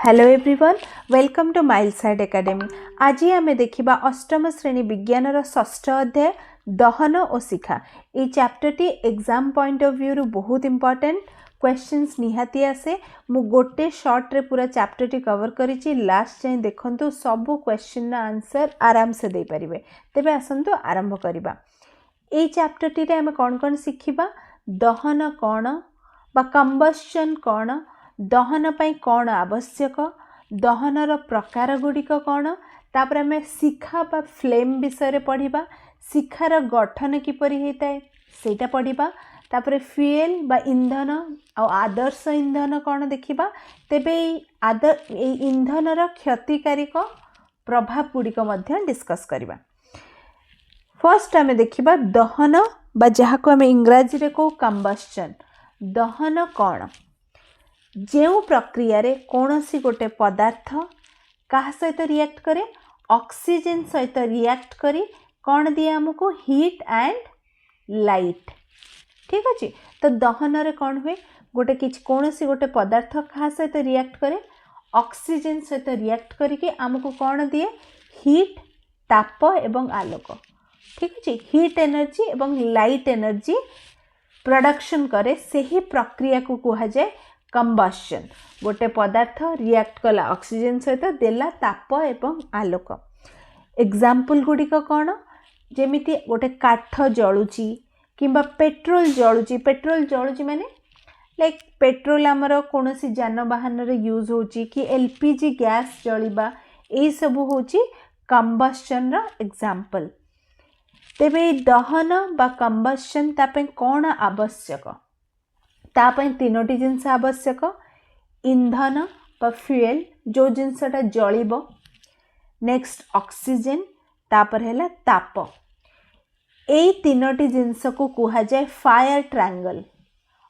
Hello everyone, welcome to mile side academy. आज आम देखा अष्टम श्रेणी विज्ञान षष्ठ अध्याय दहन और शिखा। ये chapter T exam point of view बहुत इंपोर्टेंट क्वेश्चंस निहाती आसे। मु गोटे शॉर्ट रे पूरा चैप्टर टी कवर करिछि। लास्ट जाए देखंतु सबु क्वेश्चन आंसर आराम से दे परिबे। तेबे आसंतु आरंभ करिबा। ए चैप्टर टी रे हम कोन कोन शिखिबा, दहन कोन बा कंबस्चन कोन, दहन पाई कौन आवश्यक, दहनर प्रकार गुड़िक कौन, तापर आम शिखा बा फ्लेम विषय पढ़ा, शिखार गठन किपरि होता है सेटा पढ़ा, तापर फ्यूएल बा ईंधन आ आदर्श ईंधन कौन देखा। तेबे ईंधनर क्षतिकारिक प्रभाव गुड़िक डिस्कस करवा। फर्स्ट आम देखा दहन बा जहाँ को आम इंग्राजी रे कहू कंबस्चन। दहन कौन, जो प्रक्रिया रे कौनसी गोटे पदार्थ क्या सहित रिएक्ट करे, ऑक्सीजन सहित रिएक्ट करी कौन दिए आमको हीट एंड लाइट। ठीक अच्छे। तो दहन रे कौन हुए, गोटे किसी कौनसी गोटे पदार्थ क्या सहित रिएक्ट करे, ऑक्सीजन सहित रिएक्ट करके आमको कौन दिए हीट, ताप एवं आलोक। ठीक अच्छे। हीट एनर्जी एवं लाइट एनर्जी प्रोडक्शन करे, से ही प्रक्रिया को कहा जाए कंबस्चन। गोटे पदार्थ रिएक्ट कला ऑक्सीजन सहित देला ताप एवं आलोक। एग्जाम्पल गुड़िक कौन, जेमिति गोटे काठ जलुची किंबा पेट्रोल जलुची। पेट्रोल जलुची माने लाइक पेट्रोल आमर कौन सी जानवाहन रे यूज होची कि एलपीजी गैस जलिबा, यही सब होची कंबस्चन रा एग्जाम्पल। तेबे दहन बा कंबस्चन तापे कौन आवश्यक, तापे तीनोटी जिनस आवश्यक। ईंधन बा फ्यूएल जो जिनसटा जलिब, नेक्स्ट ऑक्सीजन, तापर हैला ताप। एई तीनोटी जिनस को कहा जाए फायर ट्रायंगल,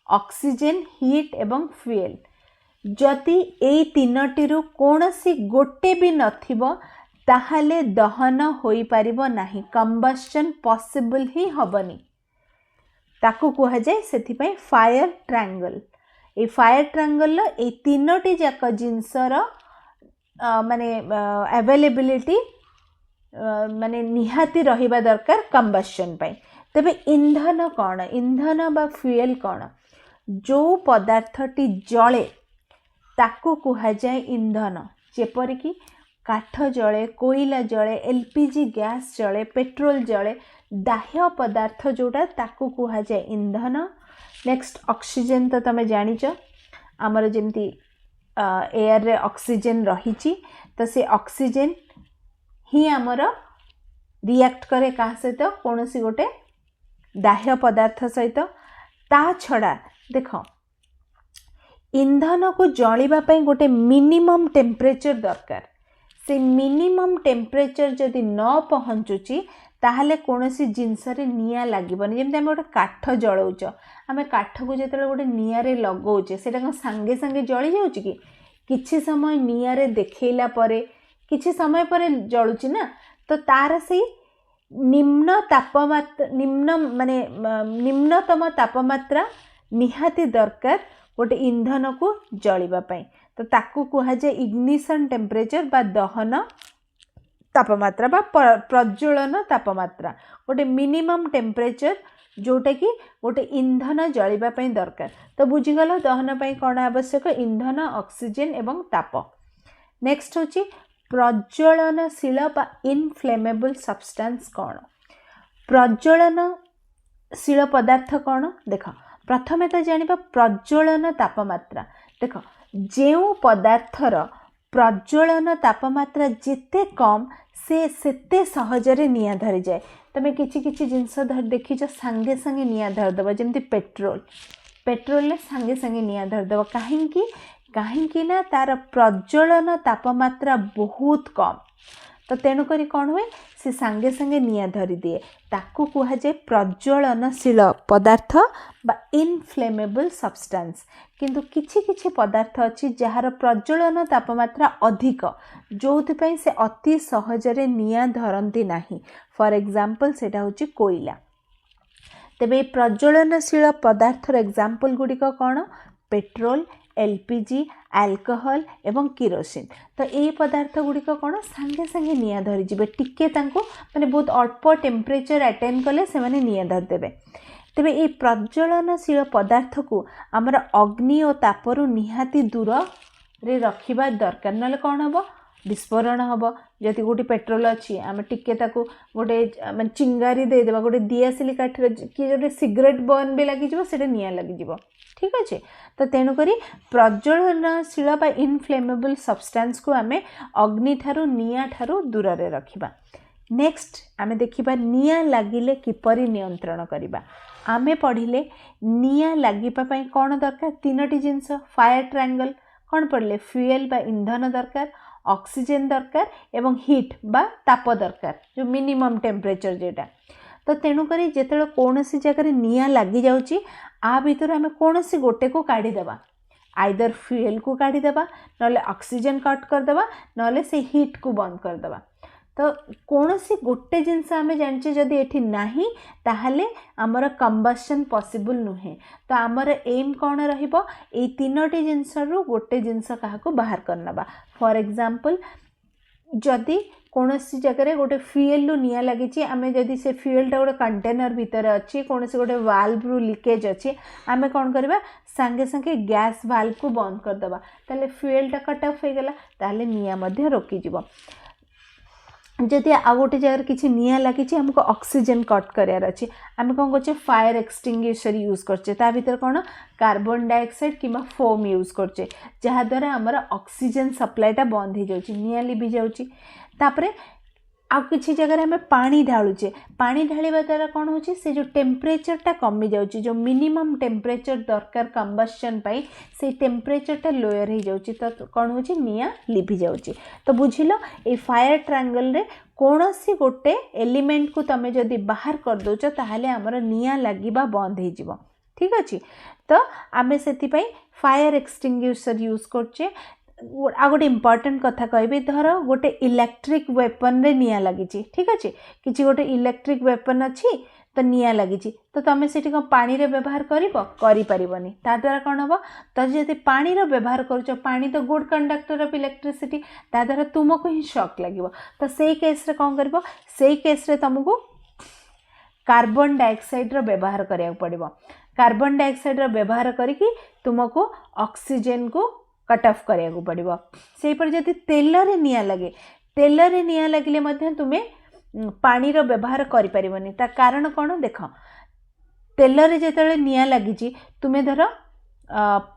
ऑक्सीजन, हीट एवं फ्यूएल। जदि एई तीनोटी रु कोनोसी गोटे भी नथिबो ताहाले दहन होई परिबो नाही, कंबस्चन पॉसिबल ही हबनी। ताकू कहा जाए से फायर ट्रायंगल। ए फायर ट्रायंगल ए तीनोटी जाक जिनसर माने अवेलेबिलिटी माने निहाती रहिबा दरकार कंबस्चन पाई। तबे ईंधन कौन, ईंधन बा फ्यूएल कौन, जो पदार्थटी जले ताकू कहा जाए ईंधन। जेपरिकी काठ जले, कोयला जले, एलपीजी गैस जले, पेट्रोल जले, दाह्य पदार्थ जोटा ताकू कहा जाए ईंधन। नेक्स्ट ऑक्सीजन तो तमें जानिच आमर जमती एयर रे ऑक्सीजन रही, तो से ऑक्सीजन ही आमर रिएक्ट करे का सहित कौन सी गोटे दाह्य पदार्थ सहित। ता छड़ा देख ईंधन को जलिबा पई गोटे मिनिमम टेम्परेचर दरकार। से मिनिमम टेम्परेचर जदि न पहुँचुची ताहले कौनसी जिनस निया लगिबनी। जेमती आम गोटे काठ जलाऊच, आम काठ को जो गोटे निआरे लगौचे से सांगे सांगे जली जाऊँच कि किछि समय निआरे देखैला परे किछि समय पर जलुची ना। तो तार से निम्न तापमात्रा निम्नतम तापमात्रा निहाती दरकार गोटे ईंधन को जलिबा पई। तो ताकू कहा जाए इग्निशन टेम्परेचर बा दहन तापमात्रा बा प्रज्वलन तापमात्रा, गोटे मिनिमम टेम्परेचर जोटा कि गोटे ईंधन जलिबा पई दरकार। तो बुझीगल दहन पई कौन आवश्यक, ईंधन, ऑक्सीजन एवं ताप। नेक्स्ट होची प्रज्वलनशील बा इनफ्लेमेबल सब्सटेंस कौन। प्रज्वलनशील पदार्थ कौन देख, प्रथमे तो जानिबा प्रज्वलन तापमात्रा। देख जो पदार्थर प्रज्वलन तापमात्रा जिते कम से सेते सहजरे निया धरी जाए। तमें किछि किछि जिनस देखिछ सांगे सांगे निया धरदेव, जमती पेट्रोल, पेट्रोल सांगे सांगे निया धरदेव। कहीं ना तार प्रज्वलन तापमात्रा बहुत कम, तो तेणुक कौन हुए से सांगे सांगे निया धरी दिए। ताकू कहा जाए प्रज्वलनशील पदार्थ बा इनफ्लेमेबल सब्सटेंस। किंतु किछि किछि पदार्थ अच्छी जार प्रज्वलन तापमात्रा अधिक, जो से अति सहजरे निया धरती नाही। फॉर एग्जांपल सेटा होची कोयला। तेबे प्रज्वलनशील पदार्थर एग्जांपल गुड़िक कौन, पेट्रोल, एलपीजी अल्कोहल एवं किरोसिन तो ये पदार्थ गुड़िक कौन सांगे सांगे निआ धरीजे टिके माने बहुत अल्प टेम्परेचर अटेन कले से माने निआ धरदेवे तेबे ये प्रज्वलनशील पदार्थ को आमर अग्नि और तापरु निहाती दूर रे रखिबा दरकार ना कौन हम विस्फोरण हम जदि गोटे पेट्रोल अच्छी आम टिके गोटे माने चिंगारी देदेबा गोटे दियासिली काठर कि गोटे सिगरेट बर्न भी लगी से निआ लगी ठीक अच्छे तो तेणुक प्रज्वलनशील बा इनफ्लेमेबल सब्सटेंस को आम अग्नि ठारू निआ ठारू दूर रे रखिबा। नेक्स्ट आम देखिबा निआ लागिले किपरि नियंत्रण करिबा। आमे पढ़िले निआ लागिबा पई कोन दरकार तीनोटी जिंस फायर ट्रायंगल कौन पढ़ले फ्यूएल बा ईंधन दरकार ऑक्सीजन दरकार एवं हीट बा ताप दरकार जो मिनिमम टेम्परेचर जेटा तो तेणुक जिते कौन सी जगह निआ लगी जाऊँगी आ भितर आम कौन सी गोटे को काढ़ीदेवा आइदर फ्यूएल को काढ़ीदेवा ना ऑक्सीजन कट करदेवा ना से हीट को बंद करदेवा तो कौन सी गोटे जिनस आम जाने जदि ये नाही ताहले आमर कंबशन पॉसिबल नुहे तो आमर एम कौन रहिबो ए तीनोटी जिनस रु गोटे जिनस काहाको बाहर करनबा। फॉर एग्जांपल जदि कौन सी जगह गोटे फ्यूएल रु निआ लगी आम जदि से फ्यूएलटा गोटे कंटेनर भितर अच्छी कौन से गोटे वाल्व रु लीकेज अच्छी आम कौन करबा सांगे सांगे गैस वाल्व को बंद करदेबा ताले फ्यूएलटा कट ऑफ हो गला ताले निआ मध्ये रोकी जिवो। जदि आ गोटे जगह किसी निआ लगी हमको ऑक्सीजन कट करार अच्छे आम कौन कर फायर एक्सटिंग्विशर यूज करचे ता भीतर कौन कार्बन डाइऑक्साइड किंबा फोम यूज करचे जहाद्वारा आमर ऑक्सीजन सप्लाईटा बंद हो जाउची निआ लिभि जाउची। तापरे आ किसी जगह आम पानी ढालुचे पानी ढालिबा द्वारा कौन होची से जो टेम्परेचरटा कमी जाउची जो मिनिमम टेम्परेचर दरकार कंबशन पाई से टेम्परेचरटा लोअर हो जाउची तो कौन होची निआ लिभि जाउची। तो बुझिलो ए फायर ट्रायंगल रे कौन सी गोटे एलिमेंट को तमे जदि बाहर कर दोच ताहले हमर निआ लागिबा बंद हो जिवो ठीक अछि। तो आमे सेति पई फायर एक्सटिंग्विशर यूज करचे। आ गोटे इम्पोर्टेंट कथा कहबी धर गोटे इलेक्ट्रिक वेपन रे निआ लगी ठीक अच्छे किसी गोटे इलेक्ट्रिक वेपन अच्छी तो निआ लगी तो तुम से पानी रे व्यवहार करिपारिबनी ता द्वारा कौन हम तो जब पानी रो व्यवहार करुच पानी तो गुड कंडक्टर ऑफ इलेक्ट्रिसिटी ता द्वारा तुमको ही शॉक लगे तो से केस रे कौन कर से केस रे तुमको कार्बन डाइऑक्साइड रो व्यवहार करिया पड़िबो कार्बन डाइऑक्साइड रो व्यवहार करिकी तुमको ऑक्सीजन को कट ऑफ करिया पड़िबो। सेही पर जदि तेल रे निआ लगे तेल रे निआ लगिले मध्य तुमे पानी रो व्यवहार करि परिबनी ता कारण कोन देख तेल रे जेतले निआ लगी तुमे धर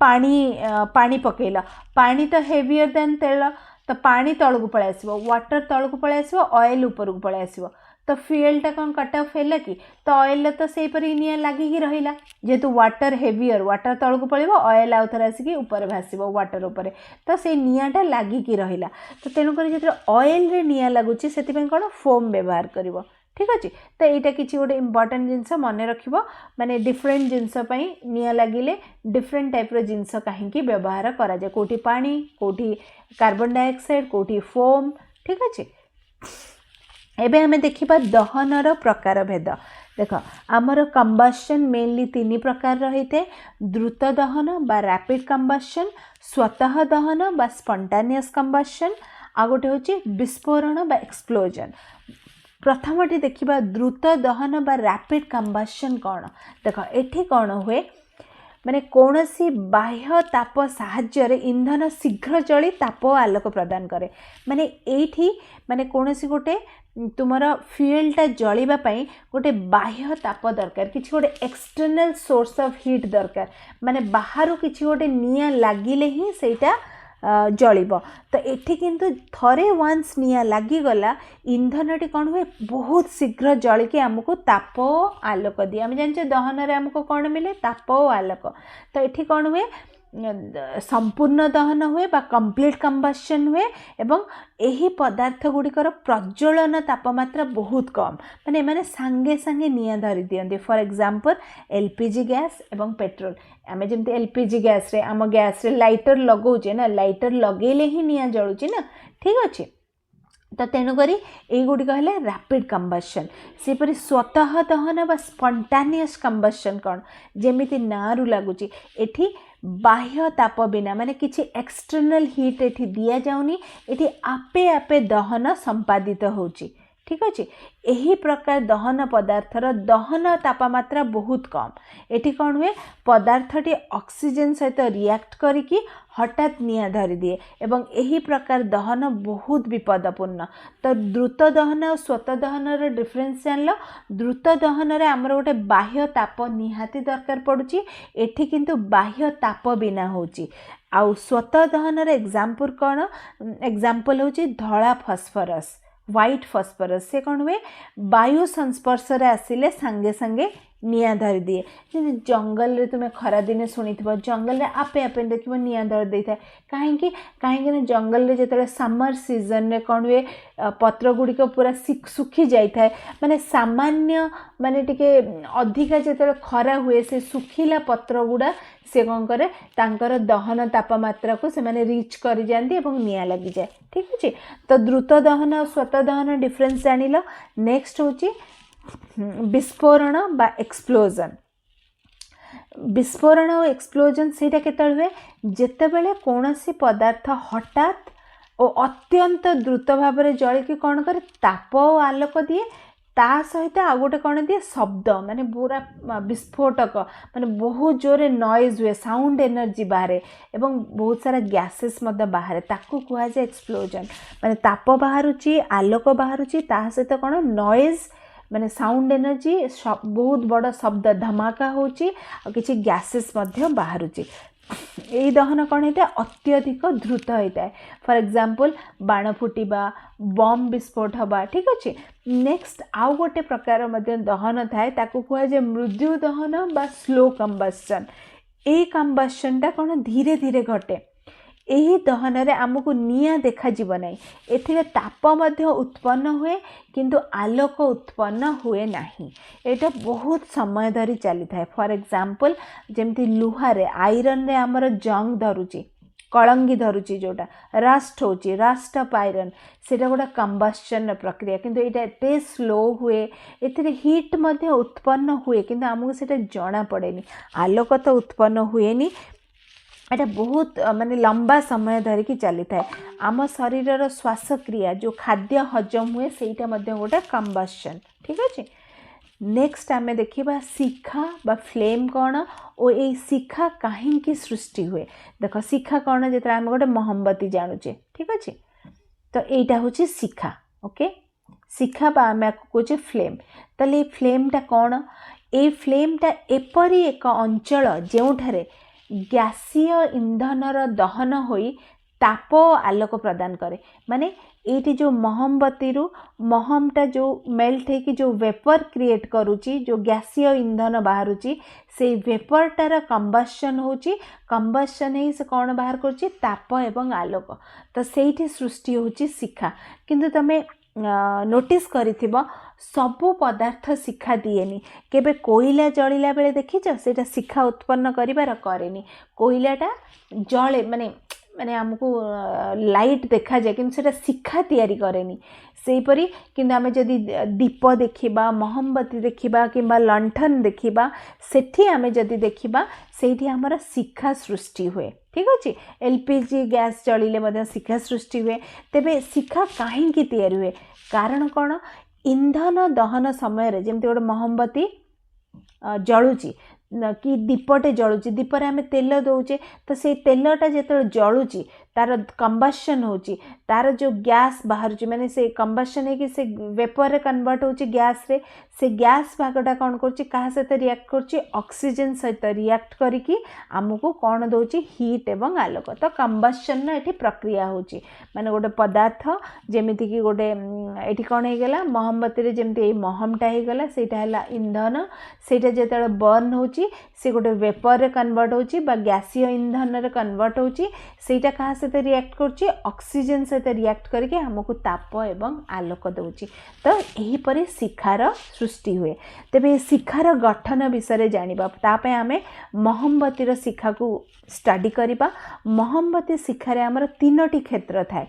पानी पकेला पानी तो हेवियर देन तेल तो पानी तलू पळै आसीबो वाटर तलू पळै आसीबो ऑयल ऊपर को पळै आसीबो तो फ्यूएलटा कौन कट ऑफ है कि तो ऑयल तो से निआ लगिकी रहा जेहेतु वाटर हेवियर वाटर तल को पड़ो ऑयल आउ थे आसिक ऊपर भाषो वाटर उपर तो से निआटा लगिकी रहा तो तेणुक जो ऑयल रे निआ लगुच से कौन फोम व्यवहार कर ठीक अच्छे। तो यहाँ किसी गोटे इम्पोर्टेंट जिनस मन रख माने डिफरेंट जिनस निआ लगिले डिफरेंट टाइप जिनस कहीं व्यवहार कराए कोटी पानी कोटी कार्बन डाइऑक्साइड कोटी फोम ठीक अच्छे। एबे हमें देखिबा दहनर प्रकार भेद देख आमर कंबशन मेनली तीन प्रकार रही थे द्रुत दहन बा रैपिड कंबशन स्वतः दहन बा स्पॉन्टेनियस कंबशन आ गोटे होची विस्फोरण बा एक्सप्लोजन। प्रथमटी देखिबा द्रुत दहन बा रैपिड कंबशन कौन देख एठी कौन हुए माने कौनसी बाह्य ताप साहाय्य इंधन शीघ्र जली ताप आलोक प्रदान करे माने एठी माने कौनसी गोटे तुमर फ्यूएलटा जलिबा पई गोटे बाह्य ताप दरकार किछि गोटे एक्सटर्नल सोर्स ऑफ हीट दरकार माने बाहरु किछि गोटे निया लागिले ही सेटा जलिब। तो एठी किंतु थरे वन्स निया लागिगला इंधनटी कौन हुए बहुत शीघ्र जलिके आमको ताप आलोक दिए आम जाने दहन रे आमको कौन मिले ताप आलोक। तो एठी कौन हुए संपूर्ण दहन हुए बा कंप्लीट कंबशन हुए एवं यही पदार्थ गुड़िकर प्रज्वलन तापमात्रा बहुत कम माने माने सांगे सांगे निया धरी दियंती। फॉर एग्जांपल एलपीजी गैस एवं पेट्रोल आम जमी एलपीजी गैस रे आम गैस रे लाइटर लगौचे ना लाइटर लगेले ही निया जलुची ना ठीक अच्छे। तो तेणुक युड़िक है रैपिड कंबशन सेपरी स्वतः दहन बा स्पंटानियस कंबशन कौन जमीती ना रु लगुच एठी बाह्य ताप बिना माने किसी एक्सटर्नल हीट एठी दिया जाउनी एठी आपे आपे दहन संपादित होची ठीक अच्छे यही प्रकार दहन पदार्थर दहन तापमात्रा बहुत कम एठी कौन हुए पदार्थटी ऑक्सीजन सहित रिएक्ट करिकी हठात निया धरी दिए एवं यही प्रकार दहन बहुत विपदपूर्ण तो द्रुत दहन और स्वत दहन डिफरेन्स जान द्रुत दहन रे आमर गोटे बाह्य ताप निहाती दरकार पड़ुची एठी किंतु बाह्य ताप बिना होची आउ स्वत दहन रे एग्जांपल होची धला फॉस्फोरस व्हाइट फॉस्फोरस से कौन हुए वायु संस्पर्श आसिले सांगे सांगे निया धरी दिए जंगल रे तुम्हें खरा दिने शुणी जंगल रे आपे आपे देख निया धरी दे था कहीं जंगल रे जो समर सीजन रे कौन हुए पत्र गुड़िक पूरा सुखी जाए माने सामान्य माने टिके अधिका जो खरा हुए से सुखिला पत्र गुड़ा से कौन करे तांकर दहन तापमात्रा को से माने रीच कर जाती एवं निया लगी जाए ठीक अच्छे तो द्रुत दहन और स्वत दहन डिफरेन्स जानिल नेक्स्ट होची विस्फोरण बा एक्सप्लोजन विस्फोरण और एक्सप्लोजन सेटा केतल हुए जेतेबेले कोनोसी पदार्थ हठात और अत्यंत द्रुत भाव में जलिकी कौन करे ताप और आलोक दिए ता सहित आ गोटे कौन दिए शब्द माने पूरा विस्फोटक माने बहुत जोरे नॉइज हुए साउंड एनर्जी बाहर एवं बहुत सारा गैसेस बाहर ताकू कह जाए एक्सप्लोजन माने ताप बाहरुची आलोक बाहरुची ता सहित कौन नॉइज माने साउंड एनर्जी बहुत बड़ शब्द धमाका होची और किसी गैसेस बाहरुची यही दहन कौन होता है अत्यधिक द्रुत होता है फॉर एग्जांपल बाण फुटिबा बम विस्फोट हवा ठीक अच्छे नेक्स्ट आउ गोटे प्रकार दहन थाए ताकू कह जाए मृत्यु दहन बा स्लो कंबशन ए कंबशनटा कौन धीरे धीरे घटे यही दहन रे आमको निया देखा जीव नहीं एथिरे ताप मध्य उत्पन्न हुए किंतु आलोक उत्पन्न हुए नहीं एटा बहुत समय धरी चली थाए फॉर एग्जांपल जेमती लुहारे आयरन रे आमर जंग धरुची कलंगी धरुची जोटा रास्ट होची रास्ट ऑफ आयरन सेटा गोटा कंबशन प्रक्रिया किंतु एटा एते स्लो हुए एथिरे हीट मध्य उत्पन्न हुए किंतु आमको सेटा जଣା पड़ेनी आलोक तो उत्पन्न हुएनी एटा बहुत माने लंबा समय धरिकी चली थाए आम शरीर श्वासक्रिया जो खाद्य हजम हुए सेटा मध्य गोटे कंबशन ठीक अच्छे नेक्स्ट आम देखा शिखा बा फ्लेम कौन और ये शिखा कहीं सृष्टि हुए देख शिखा कौन जो आम गोटे मोहम्बती जानूचे ठीक अच्छे तो यहाँ हूँ शिखा ओके शिखा बा आम कहे फ्लेम तो ये फ्लेमटा कौन ये फ्लेमटा एपरी एक अंचल जोठारे गैसीय इंधनर दहन होई ताप आलोक प्रदान करे माने ये जो मोहम्बती मोहमटा जो मेल्ट है कि जो वेपर क्रिएट करुची जो गैसीय इंधन बाहरुची से वेपरटार कंबशन होची कंबशन ही से कौन बाहर करुची ताप एवं आलोक तो सेठी सृष्टि होची शिखा किंतु तमे नोटिस करिथिबो सबु पदार्थ शिखा दिएनी केबे कोयला जलिला बेले देखिछ सेटा शिखा उत्पन्न करिबार करेनी कोयलाटा जले माने माने हमको लाइट देखा जाए कि सेटा शिखा तैयारी करेनी सेहीपरी किंतु आमे जदि दीप देखिबा मोहम्बती देखिबा किंबा लंठन देखिबा सेठी आमे जदि देखिबा सेठी हमर शिखा सृष्टि हुए ठीक अच्छे एलपीजी गैस जलिले मध्य शिखा सृष्टि हुए तेबे शिखा काहे तैयारी हुए कारण कौन इंधन दहन समय जमती गोटे मोहम्बती जलुची कि दीपटे जलुची दीपरे आमे तेल दौचे तो से तेलटा जो जलुची तार कंबशन होची तार जो गैस बाहर माने से कंबशन है कि से वेपर रे कन्वर्ट होची गैस रे से गैस भागटा कौन करची कहा सहित रिएक्ट करची ऑक्सीजन सहित रिएक्ट करिकी आमको कौन दौची हीट एवं आलोक तो कंबशन ना एठी प्रक्रिया होची माने गोटे पदार्थ जेमिति कि गोटे एठी कौन हो गला मोहम्बती रे जेमिति ए मोहमटा हो गला सेटा हला इंधन सेटा जेतले बर्न होची से गोटे वेपर रे कन्वर्ट होची बा गैसीय इंधन रे कन्वर्ट होची सेटा कहा सहित रिएक्ट करची ऑक्सीजन सहित रिएक्ट करके हमको ताप एवं आलोक दउची तो एही परे शिखार सृष्टि हुए तेबे शिखार गठन विषय जानिबा तापे आमे मोहम्बती शिखा को स्टडी करिबा मोहम्बती शिखारे हमर तीनोटी क्षेत्र थाए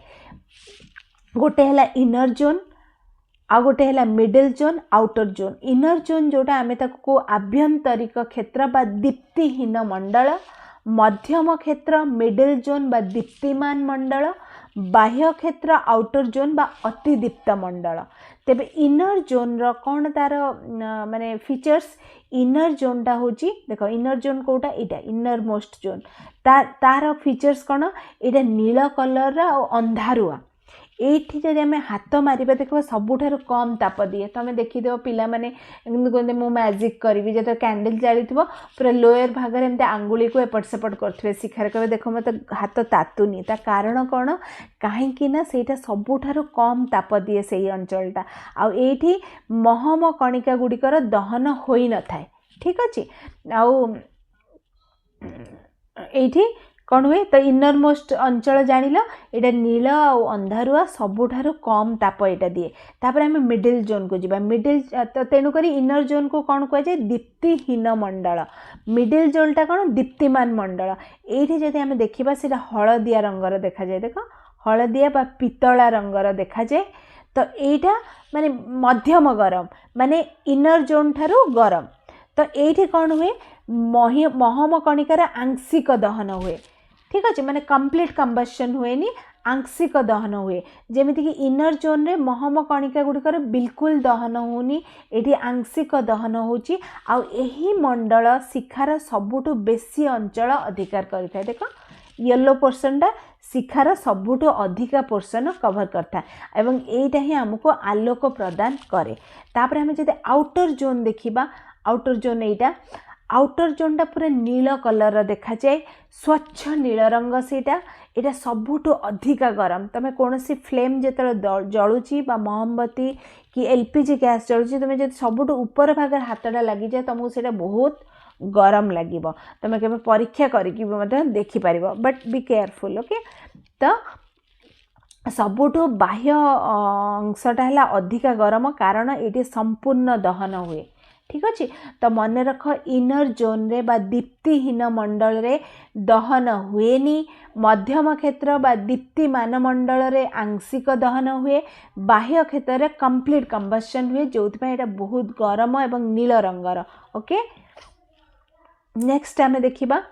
गोटे है इनर जोन आ गोटे है middle zone outer zone. Inner zone जोटा आमे ताको आभ्यंतरिक क्षेत्र बा दीप्तिहीन मंडल, मध्यम क्षेत्र मिडिल जोन बा दीप्तिमान मंडल, बाह्य क्षेत्र आउटर जोन बा अति दीप्त मंडल। तेबे इनर जोन रो कौन तार माने फीचर्स, इनर जोन टा होची देखो इनर जोन कोटा इटा इनर मोस्ट जोन तार फीचर्स कौन, इटा नील कलर और अंधारुआ। एठी जदि आमे हाथ मारिबा देखो सबुठारु कम ताप दिए। तमे देखिदेव पिला माने एमती कहते मु मैजिक करी जब कैंडल जालीथिबो पूरा लोअर भाग में एमती आंगुली को एपट सेपट करथिबे शिखार कहे देखो मत हाथ तातुनी। ता कारण कौन, कहीं ना सेटा सबुठारु कम ताप दिए से अंचलटा। आ एठी महम कणिका गुड़िकर दहन होई न थाए। ठीक अच्छे। आउ एठी कौन हुए तो इनर मोस्ट अंचल जानिल एटा नील और अंधारुआ सबुठारु कम ताप एटा दिए। तापर आमे मिडिल जोन को जिबा। मिडिल तेणुक इनर जोन को कौन कह जाए, दीप्तिहीन मंडल। मिडिल जोनटा कौन, दीप्तिमान मंडल। एठी जदि आमे देखिबा सेटा हलदिया रंगर देखा जाए। देखो हलदिया बा पितला रंगर देखा जाए। तो एटा माने मध्यम गरम माने इनर जोन ठारू गरम। तो एठी कौन हुए, महम कणिकार आंशिक दहन हुए। ठीक अच्छे, माने कंप्लीट कंबशन हुए नी, आंशिक दहन हुए। जेमिति कि इनर जोन रे महम कणिका गुड़िकर बिल्कुल दहन होनी, एठी आंशिक दहन होची। आ एही मंडल शिखार सबुठु बेसी अंचल अधिकार करिथाय। देखो येलो पोर्शन शिखार सबुठु अधिका पोर्शन कवर करता है एवं एटा ही हमको आलोक प्रदान करे। तापर हमें जदि आउटर जोन देखिबा, आउटर जोन एटा आउटर जोनटा पूरा नील कलर देखा जाए, स्वच्छ नील रंग सेटा। एटा सबुठु अधिका गरम। तमे कोनोसी फ्लेम जेतले जळुची बा मोमबत्ती कि एलपीजी गैस जळुची, तमे जे सबुठु ऊपर भाग हाथटा लागि जाए तुमको सेटा बहुत गरम लागिबो। तमे केबे परीक्षा करिकि मतलब देखि पारिबो, बट बी केयरफुल। ओके। तो सबुठु बाह्य अंशटा है अधिका गरम, कारण ये संपूर्ण दहन हुए। ठीक अच्छे। तो मन रख इनर जोन रे बा दीप्तिहीन मंडल रे दहन हुएनी, मध्यम क्षेत्र बा दीप्तिमान मंडल रे आंशिक दहन हुए, बाह्य क्षेत्र रे कंप्लीट कंबशन हुए, जो एटा बहुत गरम एवं नील रंगर। ओके। नेक्स्ट आमे देखिबा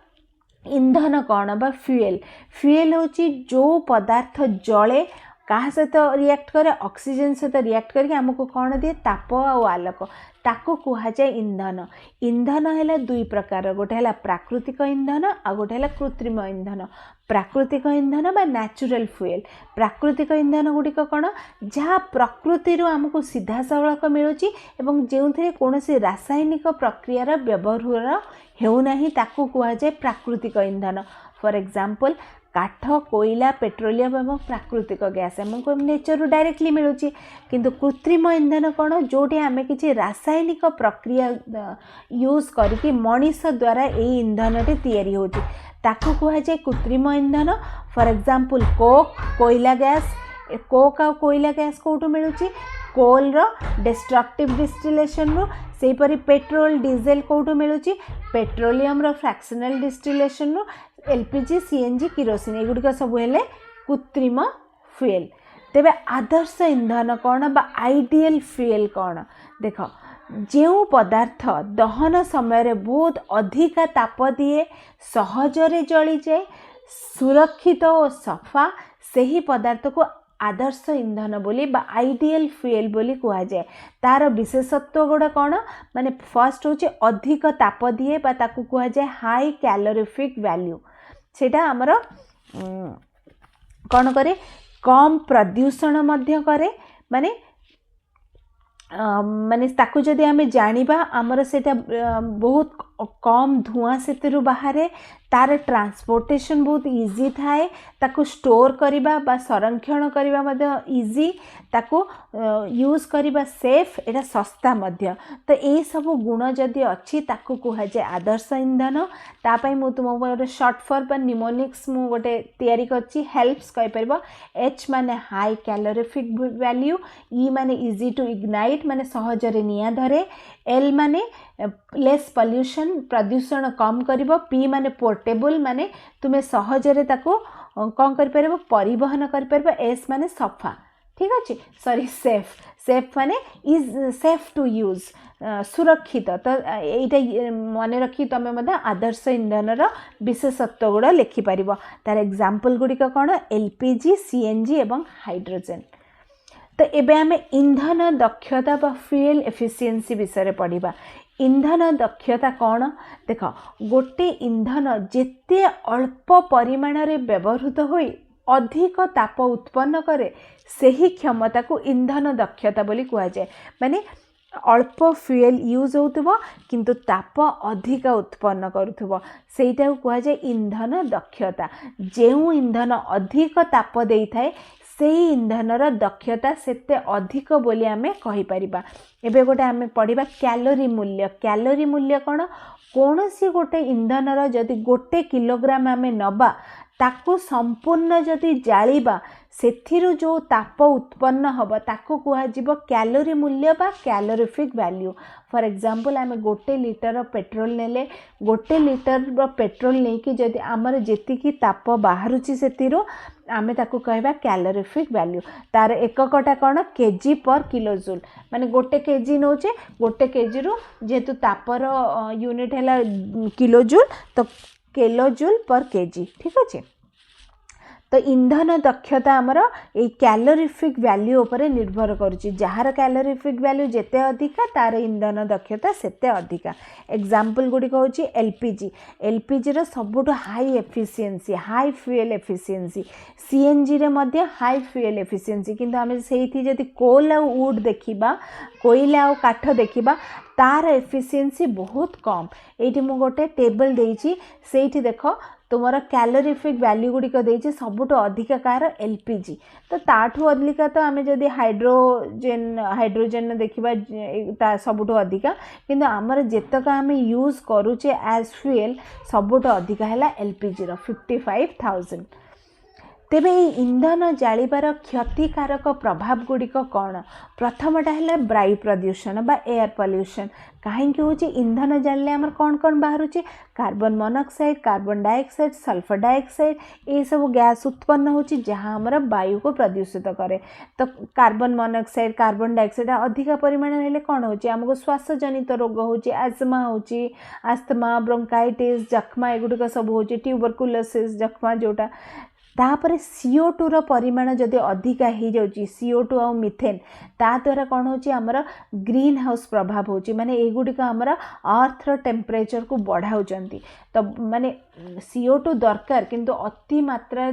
इंधन कौन बा फ्यूएल। फ्यूएल होची जो पदार्थ जले कहा सहित रिएक्ट करे, ऑक्सीजन सहित रिएक्ट करके हमको कौन दिए, ताप और आलोक, ताको कहा जाए इंधन। इंधन है दुई प्रकार, गोटे है प्राकृतिक इंधन आ गोटे है कृत्रिम इंधन। प्राकृतिक इंधन बा नेचुरल फ्यूएल। प्राकृतिक इंधन गुड़िक कौन, जहाँ प्रकृति आमको सीधा सड़क मिलूँ एवं जो कौन रासायनिक प्रक्रियार व्यवहार होना ताकू कहा जाए प्राकृतिक इंधन। फॉर एग्जांपल काठ, कोयला, पेट्रोलियम एवं प्राकृतिक गैस हमको नेचर डायरेक्टली मिलूँ। किंतु कृत्रिम इंधन कौन, जोटी आम कि रासायनिक प्रक्रिया यूज करके मनीष द्वारा यही इंधन तैयारी होची, ताकू कहा जाए कृत्रिम इंधन। फॉर एग्जांपल कोक, कोयला गैस। कोक आ कोयला गैस कौटू मिलूँ, कोल रो डिस्ट्रक्टिव डिस्टिलेशन रो। सेहीपरि पेट्रोल डीजेल कौटू मिलूँ, पेट्रोलियम रो फ्रैक्शनल डिस्टिलेशन रो। एलपीजी, सीएनजी, किरोसिन एगुड़िक सब हेले कृत्रिम फ्यूएल। तेबे आदर्श इंधन कौन बा आइडियल फ्यूएल कौन, देख जो पदार्थ दहन समय बहुत अधिका ताप दिए, सहजरे जली जाए, सुरक्षित और सफा, सही पदार्थ को आदर्श इंधन बोली बा आइडियल फ्यूएल बोली कहा जाए। तार विशेषत्व गुड़ा कौन, माने फर्स्ट होचे अधिक ताप दिए बा ताकू कहा जाए हाई कैलोरीफिक वैल्यू। सेटा आमर कौन करे, कम प्रदूषण मध्य करे। माने माने ताकू जदि आमे जानिबा आमर सेटा बहुत कम धुआं से बाहर, तार ट्रांसपोर्टेशन बहुत इजी थाए, ताकू स्टोर करिबा बा संरक्षण करिबा मध्य इजी, ताकू यूज करिबा सेफ, एटा सस्ता मध्य। तो ये सब गुण जदि अच्छी ताकू कहा जाए आदर्श इंधन। तापाई मु तुम शॉर्ट फॉर बा निमोनिक्स मु गोटे तैयारी करछि, हेल्प्स कहि परबो। एच माने हाई कैलोरीफिक वैल्यू, ई माने इजी टू इग्नाइट माने सहजरे निया धरे, एल माने लेस पॉल्यूशन प्रदूषण कम करिबो, पी माने पोर्टेबल माने तुमे सहजरे ताको कौन कर परिबो परिवहन कर परिबो, एस माने सफा ठीक अच्छे सॉरी सेफ सेफ माने इज सेफ टू यूज सुरक्षित तो यहीटा मन रखी तुम आदर्श इंधन विशेषत्व गुड़ा लिखिपर तार एग्जाम्पल गुड़िक कौन एलपीजी सीएनजी एवं हाइड्रोजेन। तो एबे आमे इंधन दक्षता बा फ्यूएल एफिशिएंसी विषय पढ़ा। इंधन दक्षता कौन देख गोटे इंधन जेते अल्प परिमाण रे व्यवहृत होई अधिक ताप उत्पन्न करे सही क्षमता को इंधन दक्षता बोली कहा जाए। माने अल्प फ्यूएल यूज होतबो किंतु ताप अधिक उत्पन्न करुथबो सेटा कहा जाए इंधन दक्षता। जेउ इंधन अधिक ताप देई थाए सेही इंधनर दक्षता सेते अधिक बोली आमे कहि परिबा। एबे गोटे आमे पढ़िबा कैलोरी मूल्य। कैलोरी मूल्य कौन कोनोसी गोटे इंधनर जदि गोटे किलोग्राम आमे नबा ताकू संपूर्ण जदि जालिबा सेथिरु जो ताप उत्पन्न हबा ताकू कुहा जिवो कैलोरी मूल्य बा कैलोरीफिक वैल्यू। फॉर एग्जांपल आमे गोटे लिटर पेट्रोल नेले गोटे लिटर पेट्रोल नहीं कि जदि आमर जेतिकी ताप बाहरुची सेतिरु आमे ताकू कहबा कैलोरीफिक वैल्यू। तार एककटा कौन केजी पर किलोजूल माने गोटे केजी नौचे गोटे केजी रु जेतु तापर यूनिट हैला किलोजूल तो किलोजूल पर केजी ठीक अच्छे। तो इंधन दक्षता आमर ए कैलोरीफिक वैल्यू उपरे निर्भर करुच्ची। जार कैलोरीफिक वैल्यू जेते अधिका तार इंधन दक्षता सेते अधिका। एग्जाम्पल गुड़िक हूँ एलपीजी। एलपीजी रो सबुठु high efficiency high fuel efficiency CNG रे मध्य हाई फ्यूएल एफिशिएंसी किंतु आमे सेठी जदि कोल आ वुड देखिबा कोयला आ काठ देखिबा तार एफिशिएंसी बहुत कम। एठी मु गोटे टेबल देइची सेठी देखो तुमर कैलोरीफिक वैल्यू गुड़िक देइछि सबुठु अधिका कार एलपीजी। तो ताठू अधिका तो आमे जदि हाइड्रोजेन देखिबा ता सबुठु अधिका किंतु आमर जेतक आमे यूज करूचे एज फ्यूएल सबुठु अधिका हैला एलपीजी रो 55,000। तेबे इंधन जालिबार क्षतिकारक प्रभाव गुड़िक कौन प्रथमटा है वायु प्रदूषण बा एयर पॉल्यूशन। कहीं हूँ इंधन जाले आमर कौन कौन बाहर carbon monoxide carbon dioxide sulphur dioxide ये सब गैस उत्पन्न होची जहाँ आमर वायु को प्रदूषित करे। तो कार्बन मोनोक्साइड कार्बन डाइऑक्साइड अधिक परिमाण हेले कौन होची आमको श्वास जनित रोग होची आस्थमा होची आस्थमा ब्रोंकाइटिस जख्मा एगुड़िक सब होची ट्यूबरकुलोसिस जख्मा जोटा। तापर CO2 रो परिमाण जदि अधिका हो जाउची CO2 आ मिथेन ता द्वारा कौन होची आमर ग्रीन हाउस प्रभाव होची माने एगुड़िक आमर अर्थ रो टेम्परेचर को बढ़ाउचंती। तो माने CO2 दरकार किंतु अति मात्रा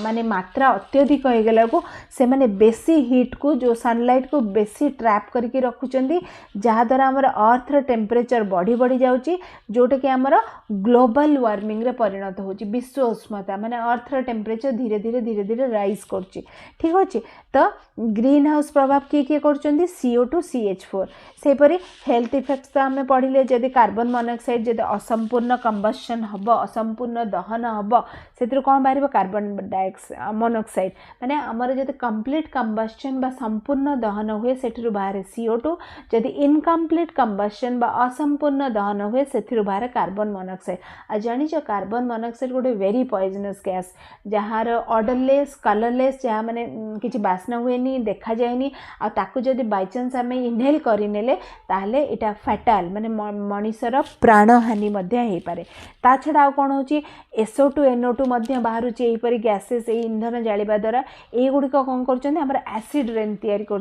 माने मात्रा अत्यधिक हो गला को से माने बेसी हीट को जो सनलाइट को बेसी ट्रैप करके रखुचंती जहा द्वारा आमर अर्थ रो टेम्परेचर बढ़ी बढ़ी जाउची जोटा कि आमर ग्लोबल वार्मिंग रे परिणत होची विश्व उष्णता माने अर्थ टेम्परेचर धीरे धीरे राइज करछि ठीक अच्छे। तो ग्रीन हाउस प्रभाव किए करछंती CO2 CH4 सेपरी हेल्थ इफेक्ट्स तो आम पढ़िले जदि कार्बन मोनोक्साइड जदि असंपूर्ण कंबशन हम असंपूर्ण दहन हम से कौन बाहर कार्बन डाइऑक्साइड मोनोक्साइड माने आमर जदि कंप्लीट कंबशन बा संपूर्ण दहन हुए से बाहर CO2 जदि इनकम्प्लीट कंबशन बा असंपूर्ण दहन हुए से बाहर कार्बन मोनोक्साइड। आ जानिच कार्बन मोनोक्साइड गोटे very poisonous gas jar odourless colourless जहाँ मैंने किसी बास्ना हुए देखा जाए आ ताकू जदि बाय चांस आम इनहेल करनेले ताहले इटा फैटाल माने मनीषर प्राणहानि हो पारे। ता छड़ा आ कौन होची SO2 NO2 बाहर यहीपरी गैसेस इंधन जालिबा द्वारा एगुड़िक कौन कर एसिड रेन तैयारी कर।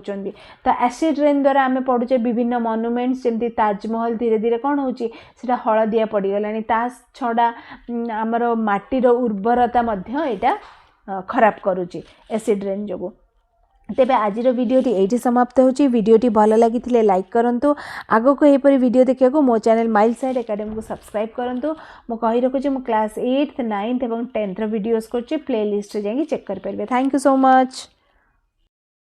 तो एसिड रेन द्वारा आम पढ़ुचे विभिन्न मनुमेंट्स जमी ताजमहल धीरे धीरे कौन होची सेटा हलदिया पड़गलानी। ता छड़ा आमर माटीर उर्वरता एटा खराब करुची एसिड रेन जो। तेबे आजिर वीडियोटी एठी समाप्त होची। वीडियोटी भल लगी लाइक करंतु आगो को एपरी वीडियो देखिया को मो चैनल माइल साइड एकेडमी को सब्सक्राइब करंतु। मो कहि रखुची मो क्लास 8th 9th एवं 10th वीडियोस करची प्लेलिस्ट जाई चेक कर परबे। Thank you so much.